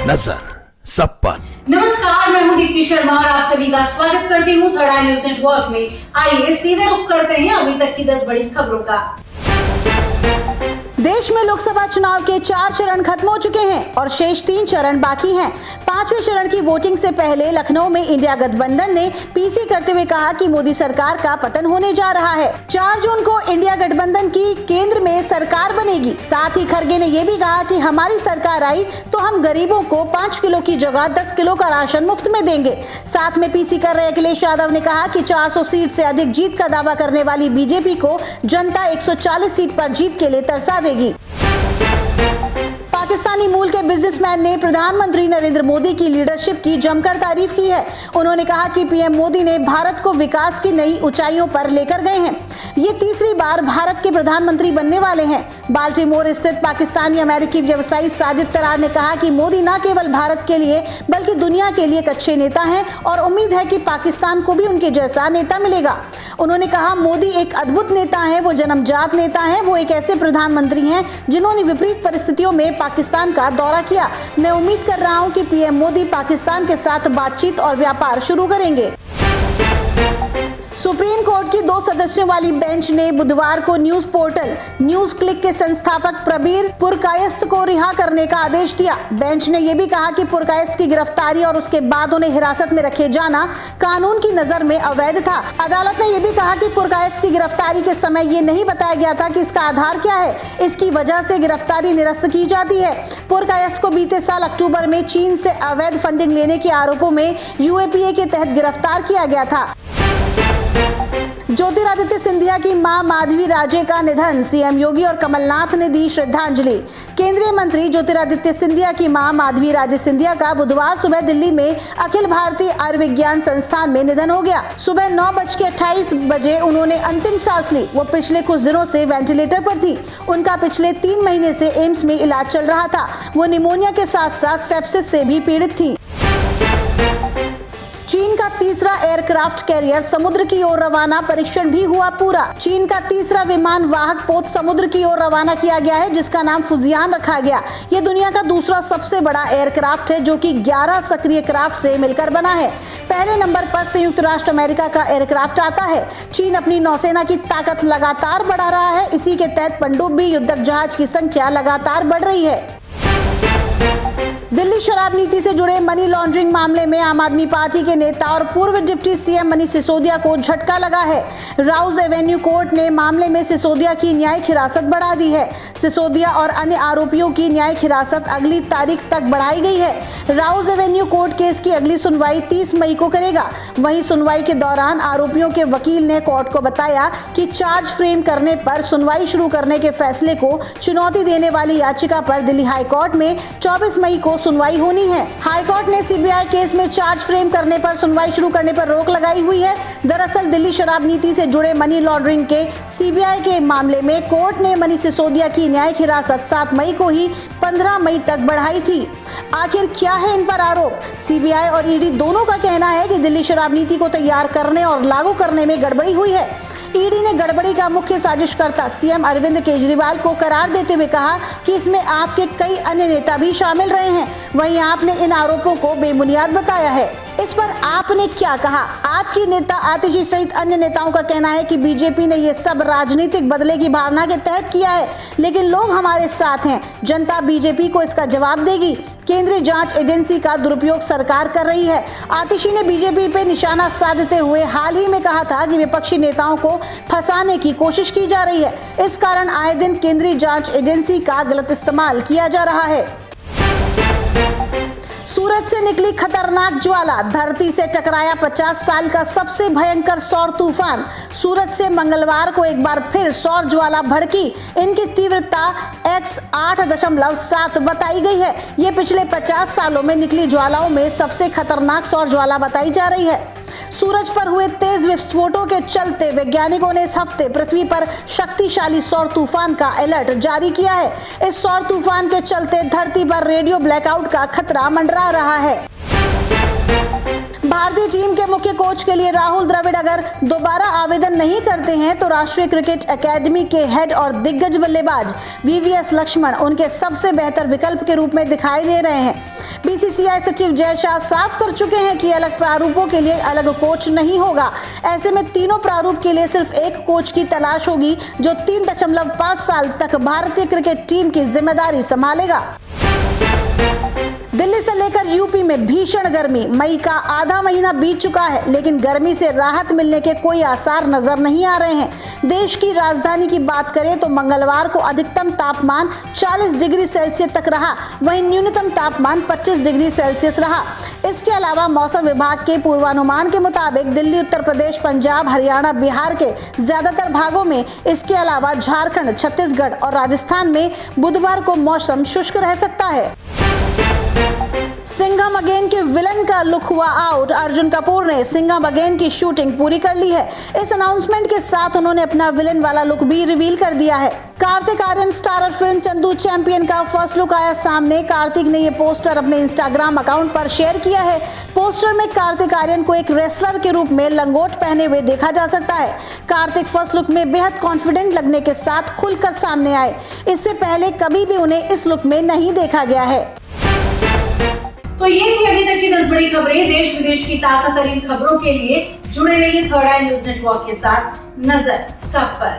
नजर सब पर। नमस्कार, मैं हूं दीप्ति शर्मा और आप सभी का स्वागत करती हूं थर्ड आई न्यूज नेटवर्क में। आइए सीधे रुख करते हैं अभी तक की 10 बड़ी खबरों का। देश में लोकसभा चुनाव के 4 चरण खत्म हो चुके हैं और शेष 3 चरण बाकी हैं। 5वें चरण की वोटिंग से पहले लखनऊ में इंडिया गठबंधन ने पीसी करते हुए कहा कि मोदी सरकार का पतन होने जा रहा है। 4 जून को इंडिया गठबंधन की केंद्र में सरकार बनेगी। साथ ही खड़गे ने यह भी कहा कि हमारी सरकार आई तो हम गरीबों को 5 किलो की जगह 10 किलो का राशन मुफ्त में देंगे। साथ में पीसी कर रहे अखिलेश यादव ने कहा कि 400 सीट से अधिक जीत का दावा करने वाली बीजेपी को जनता 140 सीट पर जीत के लिए तरसा देगी। पाकिस्तानी मूल के बिजनेसमैन ने प्रधानमंत्री नरेंद्र मोदी की लीडरशिप की जमकर तारीफ की है। उन्होंने कहा कि पीएम मोदी ने भारत को विकास की नई ऊंचाइयों पर लेकर गए हैं। ये तीसरी बार भारत के प्रधानमंत्री बनने वाले हैं। बाल्टीमोर स्थित पाकिस्तानी अमेरिकी व्यवसायी साजिद तरार ने कहा कि मोदी न केवल भारत के लिए बल्कि दुनिया के लिए एक अच्छे नेता हैं और उम्मीद है कि पाकिस्तान को भी उनके जैसा नेता मिलेगा। उन्होंने कहा, मोदी एक अद्भुत नेता है, वो जन्मजात नेता है, वो एक ऐसे प्रधानमंत्री हैं जिन्होंने विपरीत परिस्थितियों में पाकिस्तान का दौरा किया। मैं उम्मीद कर रहा हूं कि पीएम मोदी पाकिस्तान के साथ बातचीत और व्यापार शुरू करेंगे। सुप्रीम कोर्ट की 2 सदस्यों वाली बेंच ने बुधवार को न्यूज पोर्टल न्यूज क्लिक के संस्थापक प्रबीर पुरकायस्थ को रिहा करने का आदेश दिया। बेंच ने यह भी कहा कि पुरकायस्थ की गिरफ्तारी और उसके बाद उन्हें हिरासत में रखे जाना कानून की नजर में अवैध था। अदालत ने यह भी कहा कि पुरकायस्थ की गिरफ्तारी के समय ये नहीं बताया गया था कि इसका आधार क्या है। इसकी वजह से गिरफ्तारी निरस्त की जाती है। पुरकायस्थ को बीते साल अक्टूबर में चीन से अवैध फंडिंग लेने के आरोपों में यूएपीए के तहत गिरफ्तार किया गया था। ज्योतिरादित्य सिंधिया की मां माधवी राजे का निधन, सीएम योगी और कमलनाथ ने दी श्रद्धांजलि। केंद्रीय मंत्री ज्योतिरादित्य सिंधिया की मां माधवी राजे सिंधिया का बुधवार सुबह दिल्ली में अखिल भारतीय आयुर्विज्ञान संस्थान में निधन हो गया। सुबह 9:28 बजे उन्होंने अंतिम सांस ली। वो पिछले कुछ दिनों से वेंटिलेटर पर थी। उनका पिछले 3 महीने से एम्स में इलाज चल रहा था। वो निमोनिया के साथ साथ सेप्सिस से भी पीड़ित थी। चीन का तीसरा एयरक्राफ्ट कैरियर समुद्र की ओर रवाना, परीक्षण भी हुआ पूरा। चीन का तीसरा विमान वाहक पोत समुद्र की ओर रवाना किया गया है, जिसका नाम फुजियान रखा गया। ये दुनिया का दूसरा सबसे बड़ा एयरक्राफ्ट है, जो कि 11 सक्रिय क्राफ्ट से मिलकर बना है। पहले नंबर पर संयुक्त राष्ट्र अमेरिका का एयरक्राफ्ट आता है। चीन अपनी नौसेना की ताकत लगातार बढ़ा रहा है। इसी के तहत पनडुब्बी युद्धक जहाज की संख्या लगातार बढ़ रही है। दिल्ली शराब नीति से जुड़े मनी लॉन्ड्रिंग मामले में आम आदमी पार्टी के नेता और पूर्व डिप्टी सीएम मनीष सिसोदिया को झटका लगा है। राउज एवेन्यू कोर्ट ने मामले में सिसोदिया की न्यायिक हिरासत बढ़ा दी है। सिसोदिया और अन्य आरोपियों की न्यायिक हिरासत अगली तारीख तक बढ़ाई गई है। राउज एवेन्यू कोर्ट केस की अगली सुनवाई 30 मई को करेगा। वहीं सुनवाई के दौरान आरोपियों के वकील ने कोर्ट को बताया कि चार्ज फ्रेम करने पर सुनवाई शुरू करने के फैसले को चुनौती देने वाली याचिका पर दिल्ली हाईकोर्ट में 24 मई को सुनवाई होनी है। हाईकोर्ट ने सीबीआई केस में चार्ज फ्रेम करने पर सुनवाई शुरू करने पर रोक लगाई हुई है। दरअसल दिल्ली शराब नीति से जुड़े मनी लॉन्ड्रिंग के सीबीआई के मामले में कोर्ट ने मनीष सिसोदिया की न्यायिक हिरासत 7 मई को ही 15 मई तक बढ़ाई थी। आखिर क्या है इन पर आरोप? सीबीआई और ईडी दोनों का कहना है कि दिल्ली शराब नीति को तैयार करने और लागू करने में गड़बड़ी हुई है। ईडी ने गड़बड़ी का मुख्य साजिशकर्ता सीएम अरविंद केजरीवाल को करार देते हुए कहा कि इसमें आपके कई अन्य नेता भी शामिल रहे हैं। वहीं आपने इन आरोपों को बेबुनियाद बताया है। इस पर आपने क्या कहा? आपकी नेता आतिशी सहित अन्य नेताओं का कहना है कि बीजेपी ने ये सब राजनीतिक बदले की भावना के तहत किया है, लेकिन लोग हमारे साथ हैं। जनता बीजेपी को इसका जवाब देगी। केंद्रीय जांच एजेंसी का दुरुपयोग सरकार कर रही है। आतिशी ने बीजेपी पे निशाना साधते हुए हाल ही में कहा था कि विपक्षी नेताओं को फंसाने की कोशिश की जा रही है। इस कारण आए दिन केंद्रीय जांच एजेंसी का गलत इस्तेमाल किया जा रहा है। सूरज से निकली खतरनाक ज्वाला, धरती से टकराया 50 साल का सबसे भयंकर सौर तूफान। सूरज से मंगलवार को एक बार फिर सौर ज्वाला भड़की। इनकी तीव्रता x 8.7 बताई गई है। ये पिछले 50 सालों में निकली ज्वालाओं में सबसे खतरनाक सौर ज्वाला बताई जा रही है। सूरज पर हुए तेज विस्फोटों के चलते वैज्ञानिकों ने इस हफ्ते पृथ्वी पर शक्तिशाली सौर तूफान का अलर्ट जारी किया है। इस सौर तूफान के चलते धरती पर रेडियो ब्लैकआउट का खतरा मंडरा रहा है। भारतीय टीम के मुख्य कोच के लिए राहुल द्रविड़ अगर दोबारा आवेदन नहीं करते हैं तो राष्ट्रीय क्रिकेट एकेडमी के हेड और दिग्गज बल्लेबाज वीवीएस लक्ष्मण उनके सबसे बेहतर विकल्प के रूप में दिखाई दे रहे हैं। बीसीसीआई सचिव जय शाह साफ कर चुके हैं कि अलग प्रारूपों के लिए अलग कोच नहीं होगा। ऐसे में तीनों प्रारूप के लिए सिर्फ एक कोच की तलाश होगी जो 3.5 साल तक भारतीय क्रिकेट टीम की जिम्मेदारी संभालेगा। दिल्ली से लेकर यूपी में भीषण गर्मी। मई का आधा महीना बीत चुका है लेकिन गर्मी से राहत मिलने के कोई आसार नजर नहीं आ रहे हैं। देश की राजधानी की बात करें तो मंगलवार को अधिकतम तापमान 40 डिग्री सेल्सियस तक रहा, वहीं न्यूनतम तापमान 25 डिग्री सेल्सियस रहा। इसके अलावा मौसम विभाग के पूर्वानुमान के मुताबिक दिल्ली, उत्तर प्रदेश, पंजाब, हरियाणा, बिहार के ज्यादातर भागों में, इसके अलावा झारखंड, छत्तीसगढ़ और राजस्थान में बुधवार को मौसम शुष्क रह सकता है। सिंघम अगेन के विलन का लुक हुआ आउट। अर्जुन कपूर ने सिंघम अगेन की शूटिंग पूरी कर ली है। इस अनाउंसमेंट के साथ उन्होंने अपना विलन वाला लुक भी रिवील कर दिया है। कार्तिक आर्यन स्टारर फिल्म चंदू चैंपियन का फर्स्ट लुक आया सामने। कार्तिक ने ये पोस्टर अपने इंस्टाग्राम अकाउंट पर शेयर किया है। पोस्टर में कार्तिक आर्यन को एक रेसलर के रूप में लंगोट पहने हुए देखा जा सकता है। कार्तिक फर्स्ट लुक में बेहद कॉन्फिडेंट लगने के साथ खुलकर सामने आए। इससे पहले कभी भी उन्हें इस लुक में नहीं देखा गया है। तो ये थी अभी तक की 10 बड़ी खबरें। देश विदेश की ताजा तरीन खबरों के लिए जुड़े रहिए थर्ड आई न्यूज नेटवर्क के साथ। नजर सब पर।